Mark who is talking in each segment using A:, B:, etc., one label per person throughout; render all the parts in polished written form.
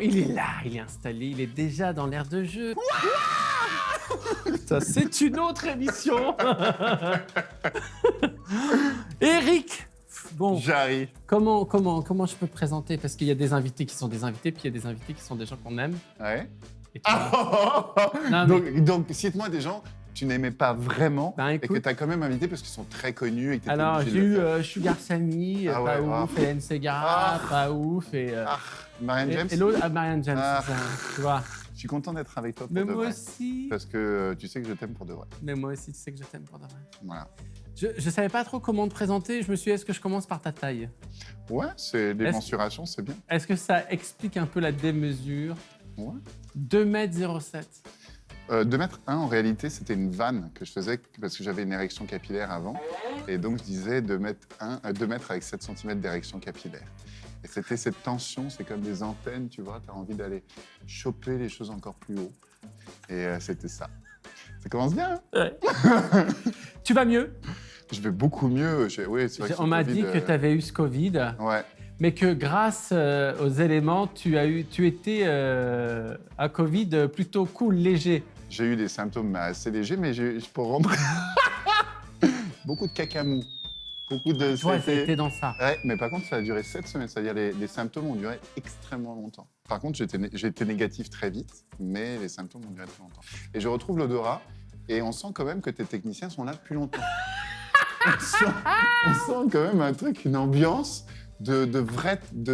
A: Il est là, il est installé, il est déjà dans l'air de jeu. Ça, c'est une autre émission. Eric, bon,
B: J'arrive.
A: comment je peux te présenter? Parce qu'il y a des invités qui sont des invités, puis il y a des invités qui sont des gens qu'on aime.
B: Ouais.
A: Et toi, Non,
B: Donc, cite-moi des gens que tu n'aimais pas vraiment
A: Ben,
B: et que
A: écoute.
B: tu as quand même invités parce qu'ils sont très connus et que tu étais
A: alors,
B: obligé
A: j'ai
B: de le
A: eu
B: faire.
A: Sugar Sammy,
B: Ah
A: pas
B: ouais,
A: ouf, Hélène Ségara, pas ouf, et
B: Marianne James,
A: l'autre, Marianne James,
B: Ah.
A: c'est ça, tu vois.
B: je suis content d'être avec toi pour
A: Mais
B: de
A: moi
B: vrai.
A: aussi,
B: Parce que tu sais que je t'aime pour de vrai.
A: mais moi aussi, tu sais que je t'aime pour de vrai.
B: Voilà.
A: Je savais pas trop comment te présenter, je me suis dit, est-ce que je commence par ta taille?
B: Ouais, c'est des
A: Est-ce-
B: mensurations, c'est bien.
A: Est-ce que ça explique un peu la démesure?
B: Ouais.
A: 2,07 m.
B: 2 mètres 1, en réalité, c'était une vanne que je faisais parce que j'avais une érection capillaire avant. Et donc, je disais 2 mètres avec 7 cm d'érection capillaire. Et c'était cette tension, c'est comme des antennes, tu vois, tu as envie d'aller choper les choses encore plus haut. Et c'était ça. Ça commence bien, hein?
A: Ouais. Tu vas mieux?
B: Je vais beaucoup mieux. Oui, c'est vrai que
A: On
B: ce
A: m'a
B: Covid,
A: dit que tu avais eu ce Covid,
B: Ouais.
A: mais que grâce aux éléments, tu étais à Covid plutôt cool, léger.
B: J'ai eu des symptômes assez légers, mais pour rentrer... beaucoup de cacamou. Beaucoup de...
A: Toi, c'était dans ça.
B: Ouais, mais par contre, ça a duré 7 semaines. C'est-à-dire les symptômes ont duré extrêmement longtemps. Par contre, j'ai été négatif très vite, mais les symptômes ont duré très longtemps. Et je retrouve l'odorat, et on sent quand même que tes techniciens sont là depuis longtemps. on sent quand même un truc, une ambiance de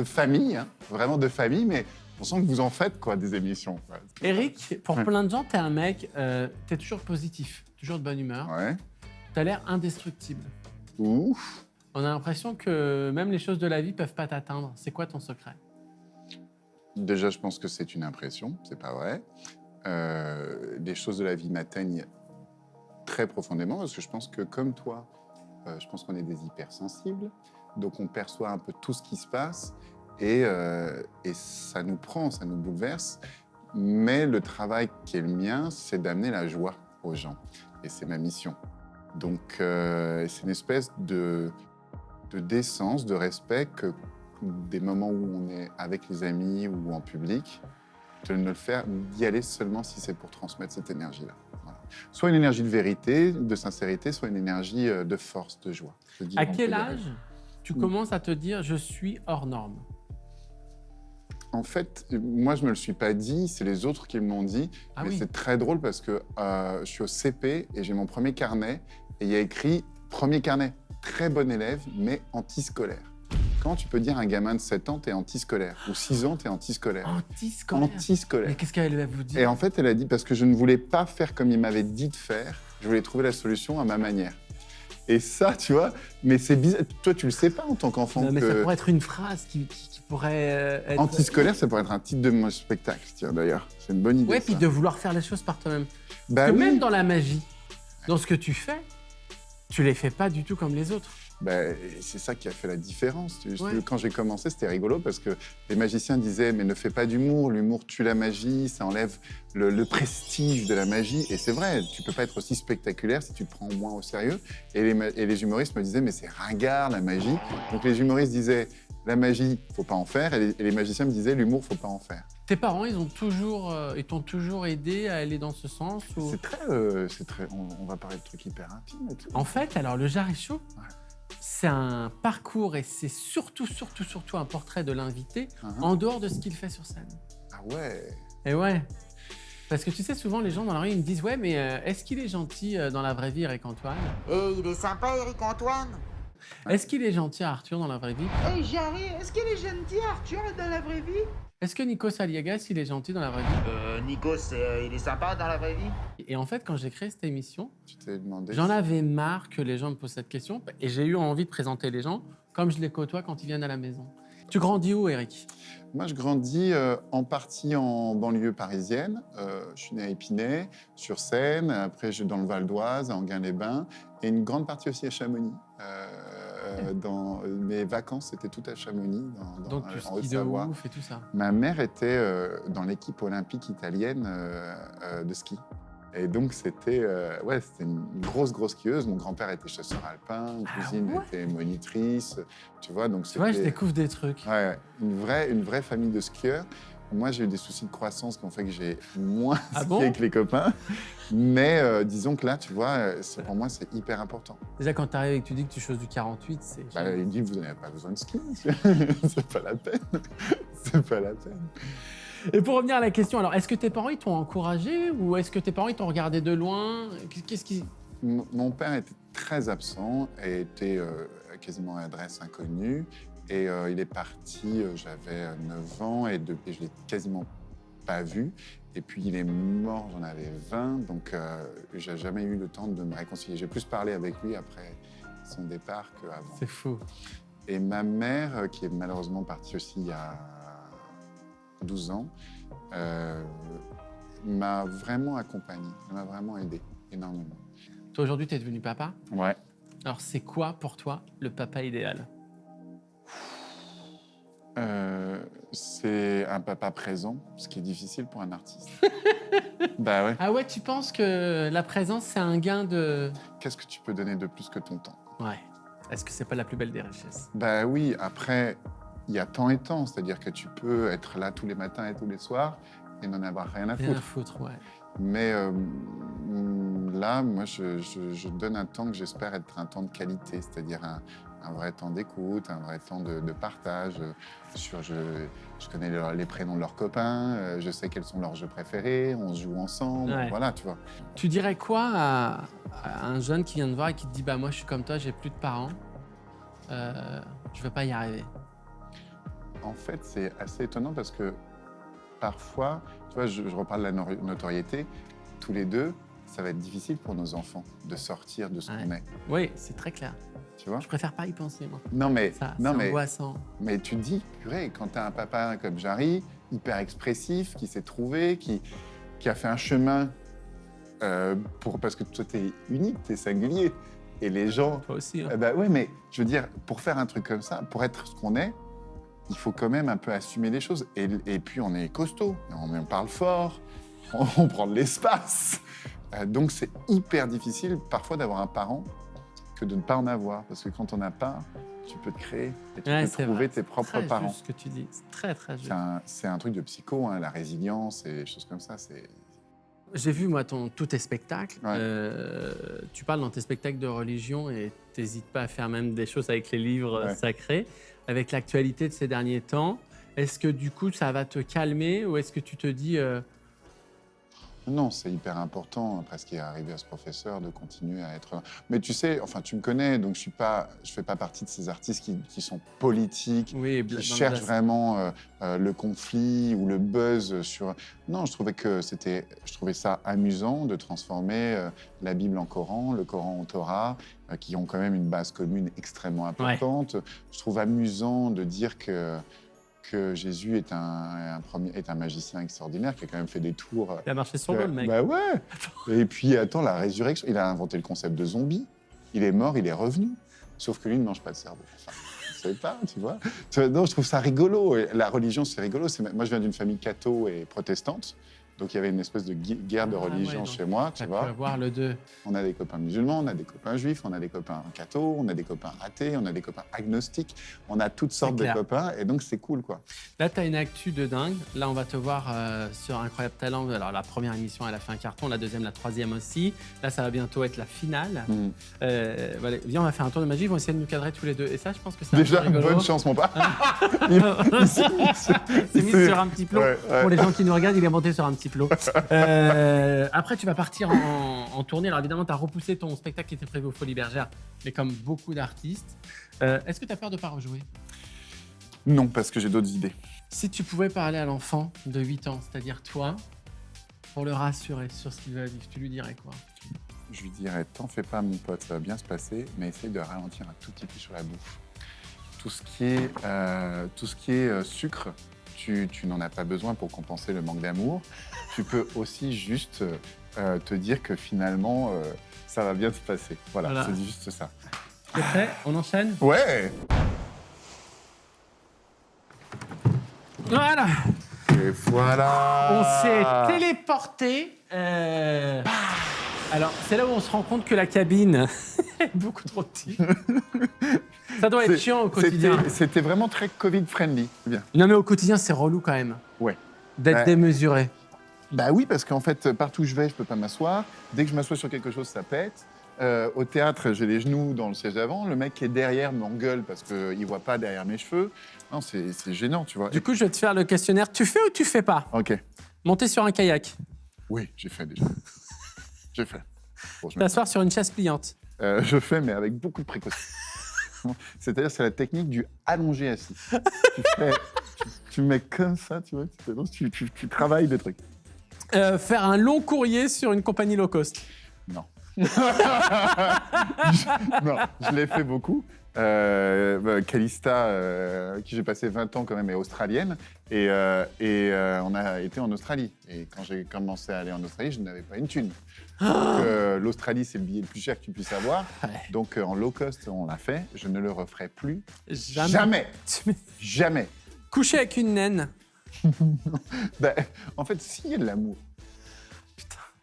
B: famille, hein, vraiment de famille, mais on sent que vous en faites, quoi, des émissions. Quoi.
A: Eric, pour
B: Ouais.
A: plein de gens, t'es un mec, t'es toujours positif, toujours de bonne humeur.
B: Ouais.
A: T'as l'air indestructible.
B: Ouf.
A: On a l'impression que même les choses de la vie peuvent pas t'atteindre. C'est quoi ton secret?
B: Déjà, je pense que c'est une impression, c'est pas vrai. Les choses de la vie m'atteignent très profondément parce que je pense que, comme toi, je pense qu'on est des hypersensibles. Donc, on perçoit un peu tout ce qui se passe et ça nous prend, ça nous bouleverse. Mais le travail qui est le mien, c'est d'amener la joie aux gens. Et c'est ma mission. Donc, c'est une espèce de décence, de respect que des moments où on est avec les amis ou en public, de ne le faire, d'y aller seulement si c'est pour transmettre cette énergie-là. Voilà. Soit une énergie de vérité, de sincérité, soit une énergie de force, de joie. Je dis,
A: À
B: on peut
A: quel
B: y
A: âge
B: arriver.
A: tu commences à te dire je suis hors norme?
B: En fait, moi, je ne me le suis pas dit, c'est les autres qui me l'ont dit.
A: Ah
B: mais
A: oui.
B: c'est très drôle parce que je suis au CP et j'ai mon premier carnet et il y a écrit « Premier carnet, très bon élève, mais antiscolaire ». Comment tu peux dire à un gamin de 7 ans, t'es antiscolaire ou 6 ans, t'es antiscolaire?
A: Antiscolaire. Mais
B: Antiscolaire.
A: qu'est-ce qu'elle va vous dire?
B: Et en fait, elle a dit, parce que je ne voulais pas faire comme il m'avait dit de faire, je voulais trouver la solution à ma manière. Et ça, tu vois, mais c'est bizarre. Toi, tu le sais pas en tant qu'enfant.
A: Non, mais ça
B: que
A: pourrait être une phrase qui pourrait être...
B: Antiscolaire, ça pourrait être un titre de mon spectacle, tiens, d'ailleurs. C'est une bonne idée.
A: Ouais,
B: ça.
A: puis de vouloir faire les choses par toi-même.
B: Bah
A: Parce que
B: oui.
A: même dans la magie, dans ce que tu fais, tu les fais pas du tout comme les autres.
B: Ben, c'est ça qui a fait la différence.
A: Ouais.
B: Quand j'ai commencé, c'était rigolo parce que les magiciens disaient « mais ne fais pas d'humour, l'humour tue la magie, ça enlève le prestige de la magie ». Et c'est vrai, tu peux pas être aussi spectaculaire si tu te prends moins au sérieux. Et les humoristes me disaient « mais c'est ringard, la magie ». Donc les humoristes disaient « la magie, faut pas en faire ». Et les magiciens me disaient « l'humour, faut pas en faire ».
A: Tes parents, ils t'ont toujours aidé à aller dans ce sens ou...
B: C'est très, on va parler de trucs hyper intimes et tout.
A: En fait, alors le Jaricho,
B: Ouais.
A: c'est un parcours et c'est surtout un portrait de l'invité en dehors de ce qu'il fait sur scène.
B: Ah ouais.
A: Et ouais. Parce que tu sais, souvent les gens dans la rue, ils me disent « Ouais, mais est-ce qu'il est gentil dans la vraie vie, Eric Antoine?
C: Et il est sympa, Eric Antoine.
A: Est-ce qu'il est gentil Arthur dans la vraie vie?
C: Hey Jarry, est-ce qu'il est gentil, Arthur, dans la vraie vie?
A: Est-ce que Nikos Aliagas, il est gentil dans la vraie vie?
C: Nikos, il est sympa dans la vraie vie?
A: Et en fait, quand j'ai créé cette émission,
B: Tu t'es demandé.
A: j'en avais marre que les gens me posent cette question et j'ai eu envie de présenter les gens comme je les côtoie quand ils viennent à la maison. Tu grandis où, Eric?
B: Moi, je grandis en partie en banlieue parisienne. Je suis né à Épinay, sur Seine. Après, je suis dans le Val d'Oise, à Enghien-les-Bains. Et une grande partie aussi à Chamonix. Dans mes vacances, c'était tout à Chamonix,
A: Donc tu
B: en
A: skis de
B: Haute-Savoie.
A: ouf et tout ça.
B: Ma mère était dans l'équipe olympique italienne de ski. Et donc, c'était c'était une grosse skieuse. Mon grand-père était chasseur alpin, une cousine
A: ouais.
B: était monitrice. Tu vois, donc
A: Tu vois, je
B: c'était-
A: découvre des trucs.
B: Ouais, une vraie famille de skieurs. Moi, j'ai eu des soucis de croissance qui ont fait que j'ai moins
A: Ah
B: skié
A: bon
B: avec les copains. Mais disons que là, tu vois, pour moi, c'est hyper important.
A: Déjà, quand tu arrives et que tu dis que tu choses du 48, c'est...
B: Bah, il dit, vous n'avez pas besoin de ski, monsieur. C'est pas la peine. C'est pas la peine.
A: Et pour revenir à la question, alors, est-ce que tes parents, ils t'ont encouragé ou est-ce que tes parents, ils t'ont regardé de loin? Qu'est-ce qui...
B: Mon père était très absent et était quasiment à adresse inconnue. Et il est parti, j'avais 9 ans et depuis, je ne l'ai quasiment pas vu. Et puis il est mort, j'en avais 20, donc je n'ai jamais eu le temps de me réconcilier. J'ai plus parlé avec lui après son départ qu'avant.
A: C'est fou.
B: Et ma mère, qui est malheureusement partie aussi il y a 12 ans, m'a vraiment accompagné, elle m'a vraiment aidé énormément.
A: Toi, aujourd'hui, tu es devenu papa.
B: Ouais.
A: Alors, c'est quoi pour toi le papa idéal?
B: C'est un papa présent, ce qui est difficile pour un artiste. Bah ouais.
A: Ah ouais, tu penses que la présence, c'est un gain de...
B: Qu'est-ce que tu peux donner de plus que ton temps?
A: Ouais. Est-ce que c'est pas la plus belle des richesses?
B: Bah oui, après, il y a temps et temps, c'est-à-dire que tu peux être là tous les matins et tous les soirs et n'en avoir rien à
A: Rien à
B: foutre.
A: foutre, ouais.
B: Mais là, moi, je donne un temps que j'espère être un temps de qualité, c'est-à-dire un vrai temps d'écoute, un vrai temps de partage. Je connais les prénoms de leurs copains, je sais quels sont leurs jeux préférés, on se joue ensemble,
A: Ouais.
B: voilà, tu vois.
A: Tu dirais quoi à un jeune qui vient te voir et qui te dit « Bah moi, je suis comme toi, j'ai plus de parents, je veux pas y arriver ».
B: En fait, c'est assez étonnant parce que parfois, tu vois, je reparle de la notoriété, tous les deux, ça va être difficile pour nos enfants de sortir de ce
A: Ouais.
B: qu'on est,
A: Oui, c'est très clair.
B: tu vois.
A: Je préfère pas y penser, moi.
B: Non, mais,
A: Ça,
B: non,
A: c'est
B: mais,
A: angoissant.
B: mais tu te dis, purée, quand tu as un papa comme Jarry, hyper expressif, qui s'est trouvé, qui a fait un chemin parce que toi, tu es unique, tu es singulier. Et les gens.
A: Toi aussi. Hein.
B: Bah ouais, mais je veux dire, pour faire un truc comme ça, pour être ce qu'on est, il faut quand même un peu assumer les choses. Et puis, on est costaud, on parle fort, on prend de l'espace. Donc, c'est hyper difficile parfois d'avoir un parent que de ne pas en avoir. Parce que quand on n'a pas, tu peux te créer et tu
A: Ouais,
B: peux
A: c'est
B: trouver
A: vrai.
B: tes propres
A: Très
B: parents.
A: juste ce que tu dis. C'est très, très juste.
B: C'est un truc de psycho, hein, la résilience et des choses comme ça.
A: J'ai vu, moi, tous tes spectacles.
B: Ouais.
A: Tu parles dans tes spectacles de religion et t'hésites pas à faire même des choses avec les livres
B: Ouais.
A: sacrés. Avec l'actualité de ces derniers temps, est-ce que du coup, ça va te calmer ou est-ce que tu te dis...
B: Non, c'est hyper important, après ce qui est arrivé à ce professeur, de continuer à être... Mais tu sais, enfin, tu me connais, donc je fais pas partie de ces artistes qui sont politiques,
A: Oui,
B: qui cherchent vraiment le conflit ou le buzz sur... Non, je trouvais ça amusant de transformer la Bible en Coran, le Coran en Torah, qui ont quand même une base commune extrêmement importante. Je trouve amusant de dire que Jésus est un magicien extraordinaire qui a quand même fait des tours.
A: Il a marché sur l'eau, le mec.
B: Bah ouais. Et puis, attends, la résurrection, il a inventé le concept de zombie. Il est mort, il est revenu. Sauf que lui ne mange pas de cerveau. Enfin, je sais pas, tu vois. Non, je trouve ça rigolo. Et la religion, c'est rigolo. Moi, je viens d'une famille catho et protestante. Donc, il y avait une espèce de guerre de religion chez moi, tu
A: Tu
B: vois.
A: peux avoir le deux.
B: On a des copains musulmans, on a des copains juifs, on a des copains cathos, on a des copains athées, on a des copains agnostiques. On a toutes sortes de
A: clair.
B: copains et donc c'est cool, quoi.
A: Là, tu as une actu de dingue. Là, on va te voir sur Incroyable Talent. Alors, la première émission, elle a fait un carton. La deuxième, la troisième aussi. Là, ça va bientôt être la finale. Voilà. Viens, on va faire un tour de magie. Ils vont essayer de nous cadrer tous les deux. Et ça, je pense que c'est
B: Déjà,
A: rigolo.
B: bonne chance, mon père.
A: C'est mis sur un petit plot.
B: Ouais, ouais.
A: Pour les gens qui nous regardent, il est monté sur un petit plot. Après, tu vas partir en tournée. Alors, évidemment, tu as repoussé ton spectacle qui était prévu aux Folies Bergères, mais comme beaucoup d'artistes. Est-ce que tu as peur de ne pas rejouer?
B: Non, parce que j'ai d'autres idées.
A: Si tu pouvais parler à l'enfant de 8 ans, c'est-à-dire toi, pour le rassurer sur ce qu'il va vivre, tu lui dirais quoi?
B: Je lui dirais, t'en fais pas, mon pote, ça va bien se passer, mais essaye de ralentir un tout petit peu sur la bouffe. Tout ce qui est sucre, tu n'en as pas besoin pour compenser le manque d'amour. Tu peux aussi juste te dire que finalement, ça va bien se passer. Voilà. C'est juste ça.
A: T'es prêt? On enchaîne?
B: Ouais.
A: Voilà!
B: Et voilà.
A: On s'est téléporté. Alors, c'est là où on se rend compte que la cabine est beaucoup trop petite. Ça doit être chiant au quotidien.
B: C'était vraiment très Covid-friendly. Bien.
A: Non, mais au quotidien, c'est relou quand même.
B: Ouais.
A: d'être
B: Ouais.
A: démesuré.
B: Bah oui, parce qu'en fait, partout où je vais, je peux pas m'asseoir. Dès que je m'assois sur quelque chose, ça pète. Au théâtre, j'ai les genoux dans le siège d'avant. Le mec qui est derrière m'engueule parce qu'il voit pas derrière mes cheveux. Non, c'est gênant, tu vois.
A: Du coup, je vais te faire le questionnaire. Tu fais ou tu fais pas?
B: Ok.
A: Monter sur un kayak.
B: Oui, j'ai fait déjà. J'ai fait. Bon, je, me-
A: T'asseoir sur une chaise pliante.
B: je fais, mais avec beaucoup de précaution. C'est-à-dire, c'est la technique du allongé assis. Tu mets comme ça, tu vois, tu travailles des trucs.
A: Faire un long courrier sur une compagnie low cost.
B: Non. Non, je l'ai fait beaucoup. Calista, qui j'ai passé 20 ans quand même, est australienne. Et on a été en Australie. Et quand j'ai commencé à aller en Australie, je n'avais pas une thune. Donc, l'Australie, c'est le billet le plus cher que tu puisses avoir.
A: Ouais.
B: Donc, en low cost, on l'a fait. Je ne le referai plus.
A: Jamais.
B: Jamais.
A: Coucher avec une naine.
B: Ben, en fait, s'il y a de l'amour,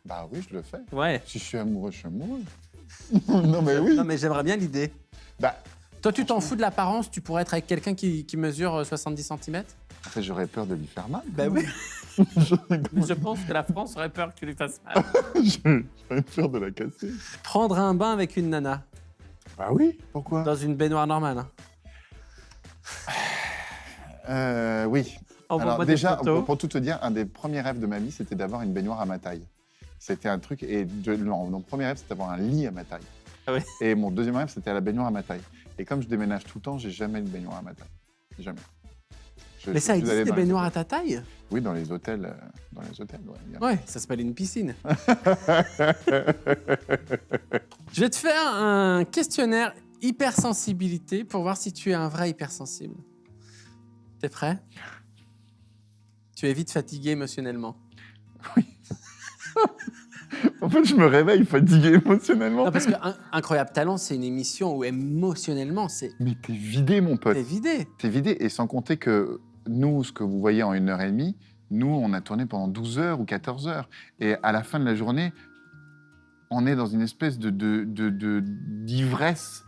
B: bah oui, je le fais.
A: Ouais.
B: Si je suis amoureux, je suis amoureux. Non, mais oui.
A: Non, mais j'aimerais bien l'idée.
B: Bah,
A: Toi, tu t'en fous de l'apparence? Tu pourrais être avec quelqu'un qui mesure 70 cm?
B: en fait, j'aurais peur de lui faire mal.
A: Bah oui. Je pense que la France aurait peur que tu lui fasses mal.
B: J'aurais peur de la casser.
A: Prendre un bain avec une nana.
B: Bah oui, pourquoi
A: Dans une baignoire normale.
B: Oui.
A: Envoie-moi
B: Alors
A: des
B: déjà,
A: photos.
B: pour tout te dire, un des premiers rêves de ma vie, c'était d'avoir une baignoire à ma taille. C'était un truc, et mon premier rêve, c'était d'avoir un lit à ma taille.
A: Ah oui.
B: Et mon deuxième rêve, c'était la baignoire à ma taille. Et comme je déménage tout le temps, j'ai jamais une baignoire à ma taille. Jamais.
A: Mais ça
B: je suis allé
A: existe, des
B: dans les
A: baignoires à
B: hôtels.
A: ta taille?
B: Oui, dans les hôtels. Ouais, il y a-
A: Ouais, ça s'appelle une piscine. Je vais te faire un questionnaire hypersensibilité pour voir si tu es un vrai hypersensible. T'es prêt? Tu es vite fatigué émotionnellement.
B: En fait, je me réveille fatigué émotionnellement.
A: Non, parce que Incroyable Talent, c'est une émission où émotionnellement,
B: Mais t'es vidé, mon pote.
A: t'es vidé.
B: T'es vidé. Et sans compter que nous, ce que vous voyez en 1h30, nous, on a tourné pendant 12 heures ou 14 heures. Et à la fin de la journée, on est dans une espèce d'ivresse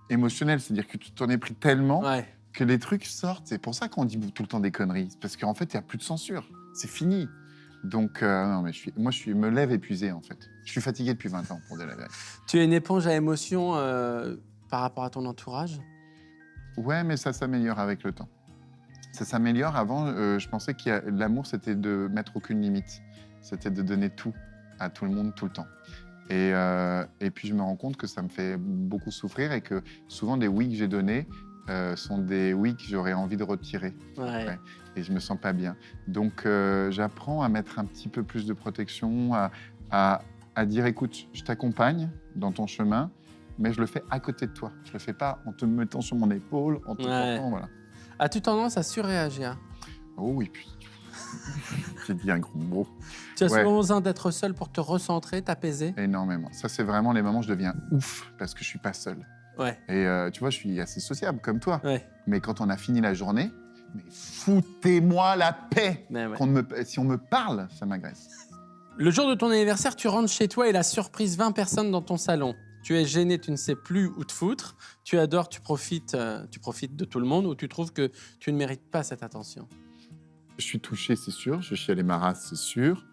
B: émotionnelle. C'est-à-dire que tu t'en es pris tellement
A: Ouais.
B: que les trucs sortent. C'est pour ça qu'on dit tout le temps des conneries. C'est parce qu'en fait, il n'y a plus de censure. C'est fini. Donc, non, mais je me lève épuisé, en fait. Je suis fatigué depuis 20 ans, pour dire la vérité.
A: Tu es une éponge à émotion par rapport à ton entourage?
B: Ouais, mais ça s'améliore avec le temps. Ça s'améliore. Avant, je pensais que l'amour, c'était de mettre aucune limite. C'était de donner tout à tout le monde, tout le temps. Et puis, je me rends compte que ça me fait beaucoup souffrir et que souvent, des oui que j'ai donnés sont des oui que j'aurais envie de retirer.
A: Ouais.
B: Et je me sens pas bien. Donc, j'apprends à mettre un petit peu plus de protection, à dire, écoute, je t'accompagne dans ton chemin, mais je le fais à côté de toi. Je le fais pas en te mettant sur mon épaule, en te portant, voilà.
A: As-tu tendance à surréagir?
B: Oh oui, puis j'ai dit un gros mot.
A: Tu as
B: Ouais.
A: souvent besoin d'être seul pour te recentrer, t'apaiser?
B: Énormément. Ça, c'est vraiment les moments où je deviens ouf parce que je suis pas seul.
A: Ouais.
B: Et tu vois, je suis assez sociable comme toi.
A: Ouais.
B: Mais quand on a fini la journée, mais foutez-moi la paix.
A: Mais ouais.
B: Si on me parle, ça m'agresse.
A: Le jour de ton anniversaire, tu rentres chez toi et la surprise 20 personnes dans ton salon. Tu es gêné, tu ne sais plus où te foutre. Tu adores, tu profites de tout le monde ou tu trouves que tu ne mérites pas cette attention.
B: Je suis touché, c'est sûr. Je chiale ma race, c'est sûr.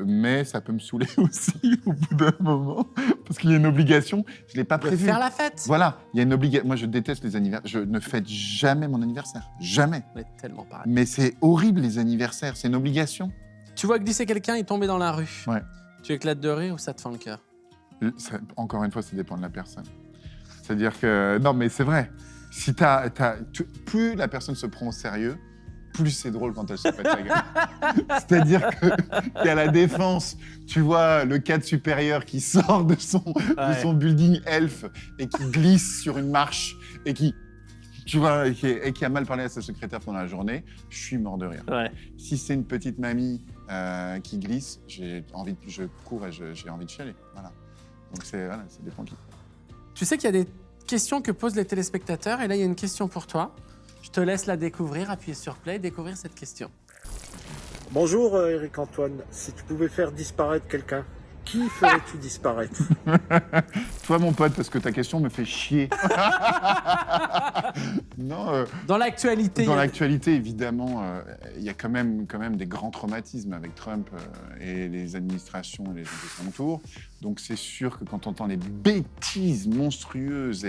B: Mais ça peut me saouler aussi au bout d'un moment. Parce qu'il y a une obligation. Je ne l'ai pas
A: De
B: prévu.
A: faire la fête.
B: Voilà, il y a une obligation. Moi, je déteste les anniversaires. Je ne fête jamais mon anniversaire. Jamais.
A: Mais tellement pareil.
B: Mais c'est horrible, les anniversaires. C'est une obligation.
A: Tu vois glisser quelqu'un et tomber dans la rue.
B: Ouais.
A: Tu éclates de rire ou ça te fend le cœur?
B: Encore une fois, ça dépend de la personne. C'est-à-dire que... Non, mais c'est vrai. Si plus la personne se prend au sérieux, plus c'est drôle quand elle se pète la gueule. C'est-à-dire qu'il y a la défense, tu vois, le cadre supérieur qui sort de son building elf et qui glisse sur une marche et qui, tu vois, et qui a mal parlé à sa secrétaire pendant la journée, je suis mort de rire.
A: Ouais.
B: Si c'est une petite mamie qui glisse, je cours et j'ai envie de chialer. Voilà. Donc ça dépend qui.
A: Tu sais qu'il y a des questions que posent les téléspectateurs et là, il y a une question pour toi. Je te laisse la découvrir, appuyer sur play et découvrir cette question.
D: Bonjour Eric-Antoine, si tu pouvais faire disparaître quelqu'un, qui ferais-tu disparaître?
B: Toi, mon pote, parce que ta question me fait chier. Non,
A: Dans l'actualité.
B: dans l'actualité, évidemment, il y a quand même des grands traumatismes avec Trump et les administrations et les gens qui s'entourent. Donc c'est sûr que quand on entend les bêtises monstrueuses,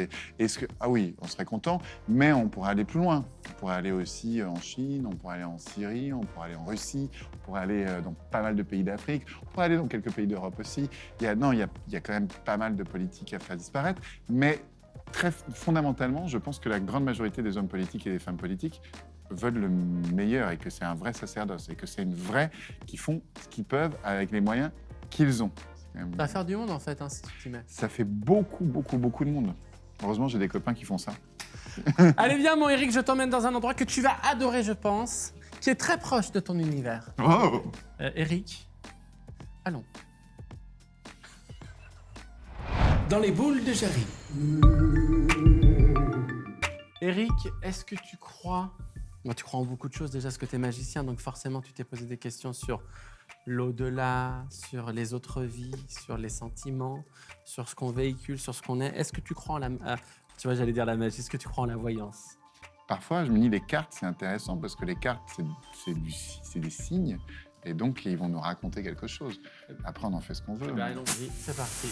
B: ah oui, on serait content, mais on pourrait aller plus loin. On pourrait aller aussi en Chine, on pourrait aller en Syrie, on pourrait aller en Russie, on pourrait aller dans pas mal de pays d'Afrique, on pourrait aller dans quelques pays d'Europe aussi. Il y a quand même pas mal de politiques à faire disparaître, mais très fondamentalement, je pense que la grande majorité des hommes politiques et des femmes politiques veulent le meilleur et que c'est un vrai sacerdoce et que c'est une vraie qui font ce qu'ils peuvent avec les moyens qu'ils ont.
A: Ça va faire du monde en fait, hein, si tu t'y mets.
B: Ça fait beaucoup de monde. Heureusement, j'ai des copains qui font ça.
A: Allez, viens, mon Eric, je t'emmène dans un endroit que tu vas adorer, je pense, qui est très proche de ton univers.
B: Oh
A: Eric, allons.
E: Dans les boules de Jarry.
A: Eric, est-ce que tu crois... Moi, tu crois en beaucoup de choses déjà, parce que tu es magicien, donc forcément, tu t'es posé des questions sur l'au-delà, sur les autres vies, sur les sentiments, sur ce qu'on véhicule, sur ce qu'on est. Est-ce que tu crois en la... tu vois, j'allais dire la magie. Est-ce que tu crois en la voyance?
B: Parfois, je me dis, les cartes, c'est intéressant parce que les cartes, c'est des signes et donc ils vont nous raconter quelque chose. Après, on en fait ce qu'on veut.
A: Ben, allons-y, c'est parti.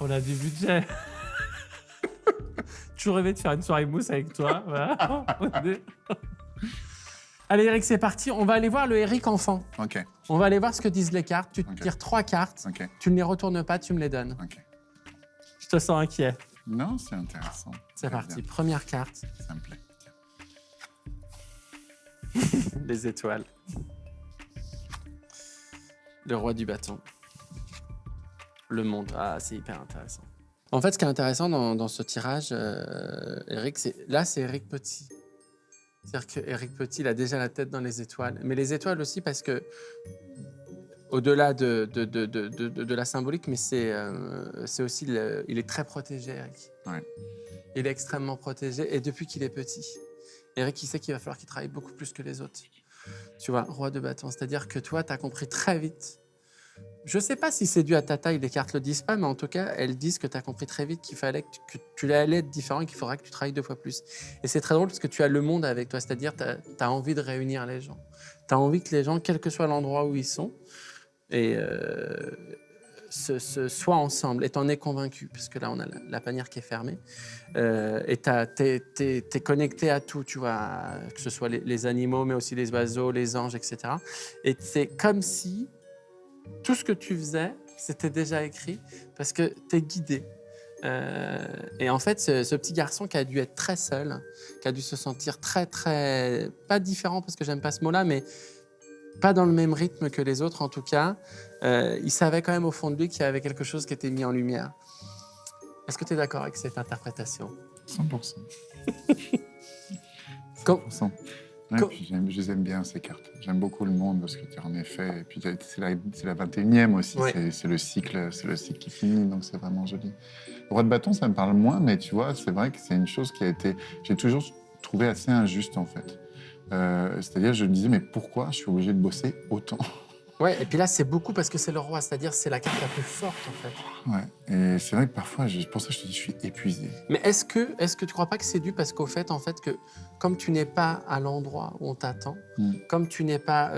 A: On a du budget. Toujours rêvé de faire une soirée mousse avec toi. Voilà. Allez, Eric, c'est parti. On va aller voir le Eric enfant.
B: Ok.
A: On va aller voir ce que disent les cartes. Tu te tires 3 cartes.
B: Ok.
A: Tu ne les retournes pas, tu me les donnes.
B: Ok.
A: Je te sens inquiet.
B: Non, c'est intéressant.
A: C'est
B: Très
A: parti.
B: bien.
A: Première carte.
B: Ça me plaît.
A: Les étoiles. Le roi du bâton. Le monde. Ah, c'est hyper intéressant. En fait, ce qui est intéressant dans ce tirage, Eric, c'est Eric Petit. C'est-à-dire qu'Eric Petit, il a déjà la tête dans les étoiles. Mais les étoiles aussi parce que, au-delà de la symbolique, mais c'est aussi, il est très protégé, Eric.
B: Ouais.
A: Il est extrêmement protégé et depuis qu'il est petit. Eric, il sait qu'il va falloir qu'il travaille beaucoup plus que les autres. Tu vois, roi de bâton. C'est-à-dire que toi, tu as compris très vite. Je ne sais pas si c'est dû à ta taille, les cartes ne le disent pas, mais en tout cas, elles disent que tu as compris très vite qu'il fallait que tu allais être différent et qu'il faudra que tu travailles 2 fois plus. Et c'est très drôle parce que tu as le monde avec toi, c'est-à-dire tu as envie de réunir les gens. Tu as envie que les gens, quel que soit l'endroit où ils sont, soient ensemble. Et tu en es convaincu, parce que là, on a la panière qui est fermée. Et t'es connecté à tout, tu vois, que ce soit les animaux, mais aussi les oiseaux, les anges, etc. Et c'est comme si tout ce que tu faisais, c'était déjà écrit parce que tu es guidé. Et en fait, ce petit garçon qui a dû être très seul, qui a dû se sentir très, pas différent parce que j'aime pas ce mot-là, mais pas dans le même rythme que les autres en tout cas, il savait quand même au fond de lui qu'il y avait quelque chose qui était mis en lumière. Est-ce que tu es d'accord avec cette interprétation?
B: 100%.
A: 100%.
B: Ouais, puis je les aime bien, ces cartes. J'aime beaucoup le monde parce que tu en es fait. Et puis c'est la 21e aussi, ouais. C'est le cycle qui finit, donc c'est vraiment joli. Le roi de bâton, ça me parle moins, mais tu vois, c'est vrai que c'est une chose qui j'ai toujours trouvé assez injuste en fait. C'est-à-dire, je me disais, mais pourquoi je suis obligé de bosser autant?
A: Ouais, et puis là, c'est beaucoup parce que c'est le roi, c'est-à-dire c'est la carte la plus forte en fait.
B: Ouais, et c'est vrai que parfois, pour ça, je te dis, je suis épuisé.
A: Mais est-ce que tu crois pas que c'est dû parce qu'au fait, en fait, que comme tu n'es pas à l'endroit où on t'attend, comme tu n'es pas,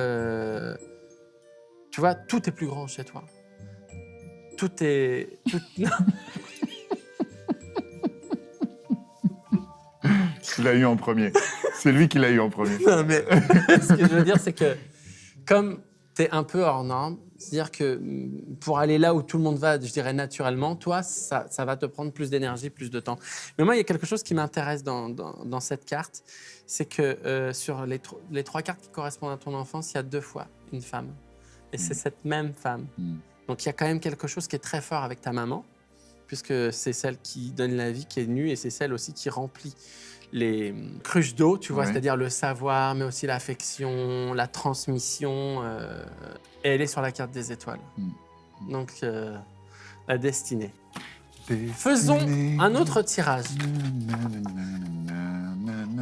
A: tu vois, tout est plus grand chez toi. Tout est,
B: Il l'a eu en premier. C'est lui qui l'a eu en premier.
A: Non, mais ce que je veux dire, c'est que comme tu es un peu hors norme, c'est-à-dire que pour aller là où tout le monde va, je dirais naturellement, toi, ça va te prendre plus d'énergie, plus de temps. Mais moi, il y a quelque chose qui m'intéresse dans cette carte, c'est que sur les 3 cartes qui correspondent à ton enfance, il y a 2 fois une femme. Et c'est cette même femme. Donc il y a quand même quelque chose qui est très fort avec ta maman, puisque c'est celle qui donne la vie, qui est nue, et c'est celle aussi qui remplit les cruches d'eau, tu vois, c'est-à-dire le savoir, mais aussi l'affection, la transmission. Et elle est sur la carte des étoiles. Donc, la destinée. Faisons un autre tirage.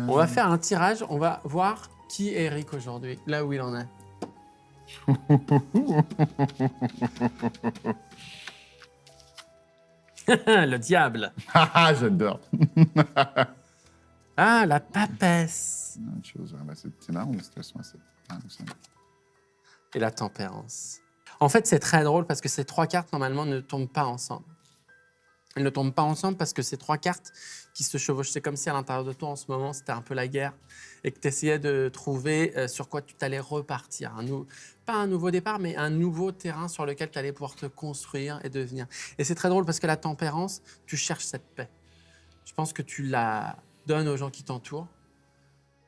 A: On va faire un tirage, on va voir qui est Eric aujourd'hui, là où il en est. Le diable.
B: Ah, j'adore.
A: Ah, la papesse.
B: Autre chose, ouais, bah, c'est marrant, parce qu'elles sont assez... Ah, ça...
A: Et la tempérance. En fait, c'est très drôle parce que ces 3 cartes, normalement, ne tombent pas ensemble. Elles ne tombent pas ensemble parce que ces 3 cartes qui se chevauchent, c'est comme si à l'intérieur de toi, en ce moment, c'était un peu la guerre et que tu essayais de trouver sur quoi tu t'allais repartir. Pas un nouveau départ, mais un nouveau terrain sur lequel tu allais pouvoir te construire et devenir. Et c'est très drôle parce que la tempérance, tu cherches cette paix. Je pense que tu la donnes aux gens qui t'entourent.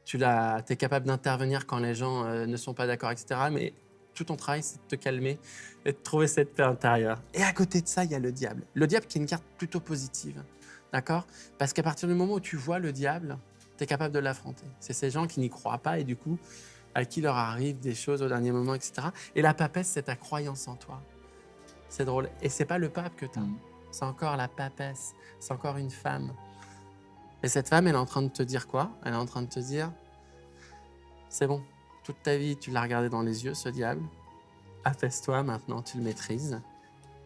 A: Tu es capable d'intervenir quand les gens ne sont pas d'accord, etc. Mais tout ton travail, c'est de te calmer et de trouver cette paix intérieure. Et à côté de ça, il y a le diable. Le diable qui est une carte plutôt positive, d'accord? Parce qu'à partir du moment où tu vois le diable, tu es capable de l'affronter. C'est ces gens qui n'y croient pas et du coup, à qui leur arrivent des choses au dernier moment, etc. Et la papesse, c'est ta croyance en toi. C'est drôle. Et c'est pas le pape que tu as. C'est encore la papesse. C'est encore une femme. Et cette femme, elle est en train de te dire quoi? Elle est en train de te dire, c'est bon. Toute ta vie, tu l'as regardé dans les yeux, ce diable. Apaise-toi, maintenant, tu le maîtrises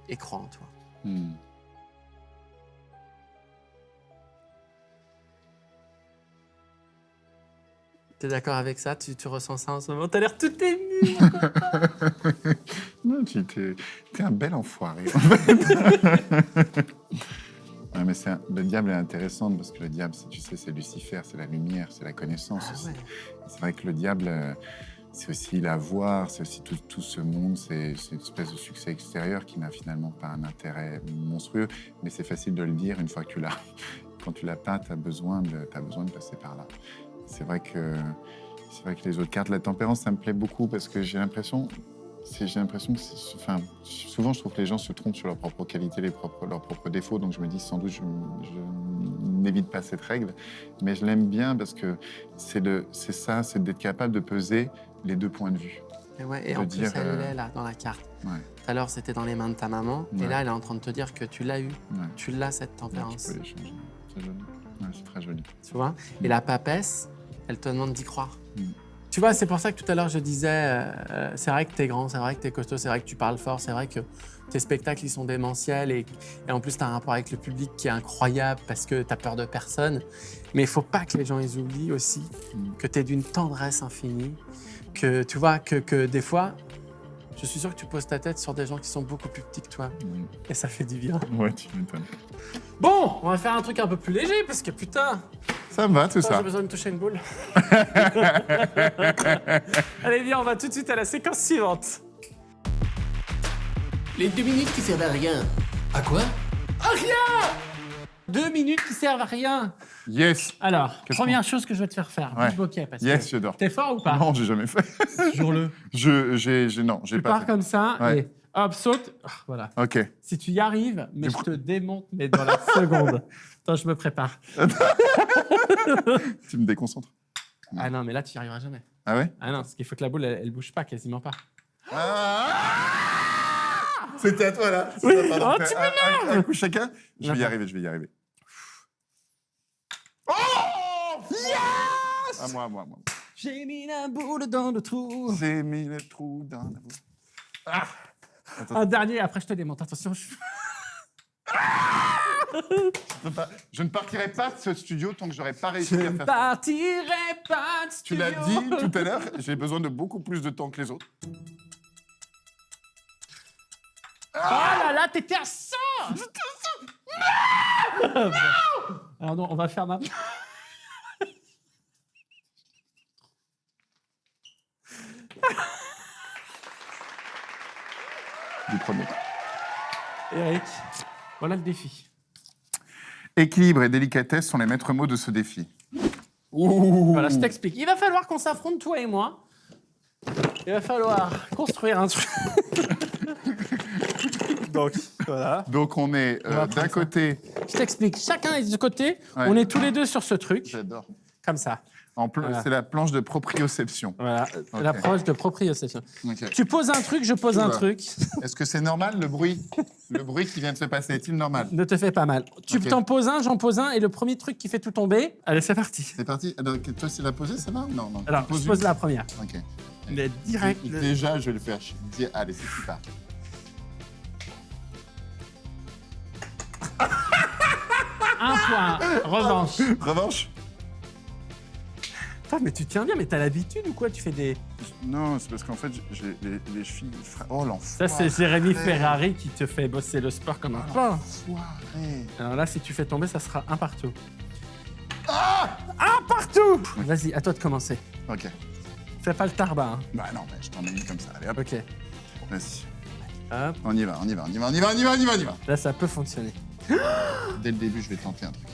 A: et crois en toi. T'es d'accord avec ça? Tu ressens ça en ce moment? T'as l'air tout ému.
B: Non, t'es un bel enfoiré. En fait. Ouais, mais le diable est intéressant parce que le diable, tu sais, c'est Lucifer, c'est la lumière, c'est la connaissance aussi.
A: Ouais.
B: C'est vrai que le diable, c'est aussi la voir, c'est aussi tout ce monde, c'est une espèce de succès extérieur qui n'a finalement pas un intérêt monstrueux, mais c'est facile de le dire une fois que tu l'as. Quand tu l'as pas, t'as besoin de passer par là. C'est vrai que les autres cartes, la tempérance, ça me plaît beaucoup parce que j'ai l'impression que souvent je trouve que les gens se trompent sur leurs propres qualités, leurs propres défauts, donc je me dis sans doute je n'évite pas cette règle, mais je l'aime bien parce que c'est d'être capable de peser les 2 points de vue.
A: Et, ouais, et en plus, elle est là, dans la carte.
B: Ouais.
A: Tout à l'heure, c'était dans les mains de ta maman, et là, elle est en train de te dire que tu l'as eu.
B: Ouais.
A: Tu l'as, cette tempérance.
B: Tu peux l'échanger. C'est joli. Ouais, c'est très joli.
A: Tu vois? Et la papesse, elle te demande d'y croire. Tu vois, c'est pour ça que tout à l'heure, je disais, c'est vrai que t'es grand, c'est vrai que t'es costaud, c'est vrai que tu parles fort, c'est vrai que tes spectacles, ils sont démentiels et en plus, t'as un rapport avec le public qui est incroyable parce que t'as peur de personne. Mais il faut pas que les gens, ils oublient aussi que t'es d'une tendresse infinie, que tu vois, que des fois, je suis sûr que tu poses ta tête sur des gens qui sont beaucoup plus petits que toi. Et ça fait du bien.
B: Ouais, tu m'étonnes.
A: Bon, on va faire un truc un peu plus léger parce que putain...
B: Ça va, tout ça.
A: J'ai besoin de toucher une boule. Allez, viens, on va tout de suite à la séquence suivante.
E: Les 2 minutes qui servent à rien. À quoi?
A: À rien! 2 minutes qui servent à rien.
B: Yes.
A: Alors,
B: Qu'est-ce
A: première chose que je vais te faire faire,
B: Ouais.
A: bouge bokeh, parce
B: Yes,
A: que
B: j'adore.
A: t'es fort ou pas?
B: Non, j'ai jamais fait.
A: Jure-le.
B: Non, j'ai
A: Tu
B: pas
A: pars
B: fait.
A: comme ça
B: Ouais.
A: et hop, saute. Ah, voilà.
B: Ok.
A: Si tu y arrives, mais je te démonte, mais dans la seconde. Attends, je me prépare.
B: Tu me déconcentres.
A: Ah non, mais là, tu n'y arriveras jamais.
B: Ah ouais?
A: Ah non, parce qu'il faut que la boule, elle bouge pas, quasiment pas.
B: C'était à toi, là.
A: Oui.
B: Ça, pardon.
A: Oh, tu
B: un coup chacun. Je vais y
A: Attends.
B: arriver, je vais y arriver. Oh! Yes! À moi.
A: J'ai mis la boule dans le trou.
B: J'ai mis le trou dans la boue. Ah! Attends,
A: Un dernier, après je te démonte. Attention.
B: je ne partirai pas de ce studio tant que j'aurais pas réussi
A: Je
B: à
A: ne
B: faire ça.
A: partirai pas de
B: Tu
A: studio.
B: l'as dit tout à l'heure, j'ai besoin de beaucoup plus de temps que les autres.
A: Oh là là, t'étais à 100. Non. Alors non, on va faire maintenant.
B: Du premier.
A: Eric, voilà le défi.
B: Équilibre et délicatesse sont les maîtres mots de ce défi.
A: Voilà, je t'explique. Il va falloir qu'on s'affronte, toi et moi. Il va falloir construire un truc. Donc, voilà.
B: Donc on est
A: On va prendre
B: d'un
A: ça.
B: côté...
A: Je t'explique. Chacun est du côté.
B: Ouais.
A: On est tous les deux sur ce truc.
B: J'adore.
A: Comme ça.
B: Voilà. C'est la planche de proprioception.
A: Voilà.
B: Ok.
A: L'approche de proprioception.
B: Ok.
A: Tu poses un truc, je pose un
B: Oula.
A: truc.
B: Est-ce que c'est normal, le bruit? Le bruit qui vient de se passer, est-il normal?
A: Ne te fais pas mal. Tu
B: Ok.
A: t'en poses un, j'en pose un, et le premier truc qui fait tout tomber. Allez, c'est parti.
B: C'est parti. Alors, toi, c'est la posée, ça va ou non?
A: Alors, je pose la première.
B: Ok.
A: Mais direct.
B: Déjà, je vais le faire. Allez, c'est super.
A: Un point. Revanche.
B: Revanche?
A: Putain, mais tu tiens bien, mais t'as l'habitude ou quoi? Tu fais des...
B: Non, c'est parce qu'en fait, j'ai les chevilles... Oh, l'enfoiré.
A: Ça, c'est Jérémy Ferrari qui te fait bosser le sport comme un pain.
B: L'enfoiré.
A: Alors là, si tu fais tomber, ça sera un partout. Un partout! Vas-y, à toi de commencer.
B: Ok.
A: Fais pas le tarbat, hein.
B: Bah non, mais je t'en ai mis comme ça. Allez, hop.
A: Ok.
B: Vas-y.
A: Hop.
B: On y va, on y va, on y va, on y va, on y va, on y va, on y va.
A: Là, ça peut fonctionner.
B: Dès le début, je vais tenter un truc.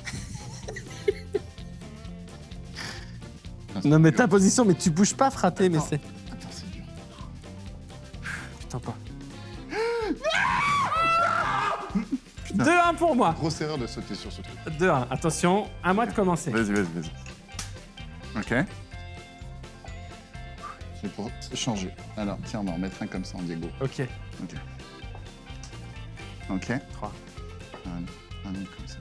A: Non, mais ta position, mais tu bouges pas, fraté, mais
B: Attends.
A: c'est...
B: Attends, c'est dur.
A: Putain, pas. 2-1 pour moi.
B: Grosse erreur de sauter sur ce truc.
A: 2-1. Attention, à moi de commencer.
B: Vas-y, vas-y, vas-y. Ok. C'est pour changer. Alors, tiens, on va en mettre un comme ça en Diego.
A: Ok.
B: Ok. Ok.
A: 3,
B: Un autre comme ça.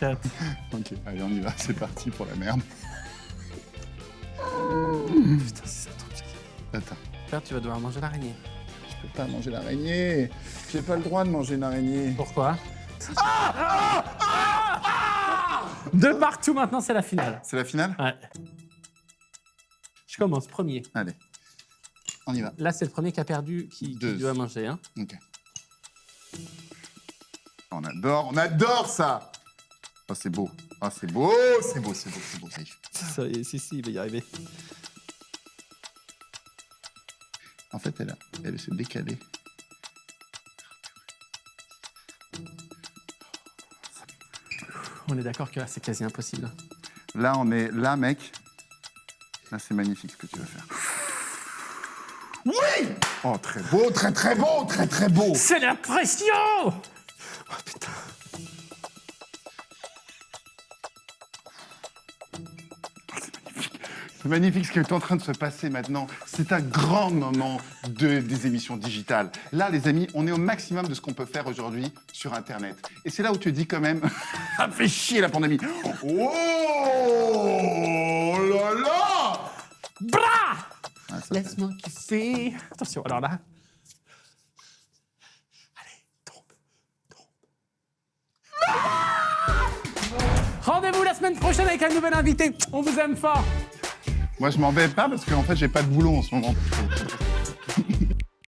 A: 4.
B: Ok, allez, on y va. C'est parti pour la merde.
A: Putain, c'est ça ton truc.
B: Attends.
A: Là, tu vas devoir manger l'araignée.
B: Je peux pas manger l'araignée. J'ai pas le droit de manger une araignée.
A: Pourquoi? De partout, maintenant, c'est la finale.
B: C'est la finale?
A: Ouais. Je commence, premier.
B: Allez. On y va.
A: Là, c'est le premier qui a perdu qui
B: Deux.
A: doit manger. Hein.
B: Ok. On adore ça. Oh, c'est beau. Oh, c'est beau, c'est beau, c'est beau, c'est beau. Ça y est.
A: Ça y est, si, il va y arriver.
B: En fait, elle s'est décalée.
A: On est d'accord que là, c'est quasi impossible.
B: Là, on est là, mec. Là, c'est magnifique ce que tu vas faire. Oui! Oh, très beau, très très beau, très très beau.
A: C'est la pression! Oh putain.
B: C'est magnifique ce qui est en train de se passer maintenant. C'est un grand moment des émissions digitales. Là, les amis, on est au maximum de ce qu'on peut faire aujourd'hui sur Internet. Et c'est là où tu dis quand même, ça fait chier la pandémie. Oh là là!
A: Bra!
B: Ah, ça
A: Laisse-moi kiffer. Attention, alors là. Allez, tombe. Rendez-vous la semaine prochaine avec un nouvel invité. On vous aime fort.
B: Moi, je m'en vais pas parce qu'en fait, j'ai pas de boulot en ce moment.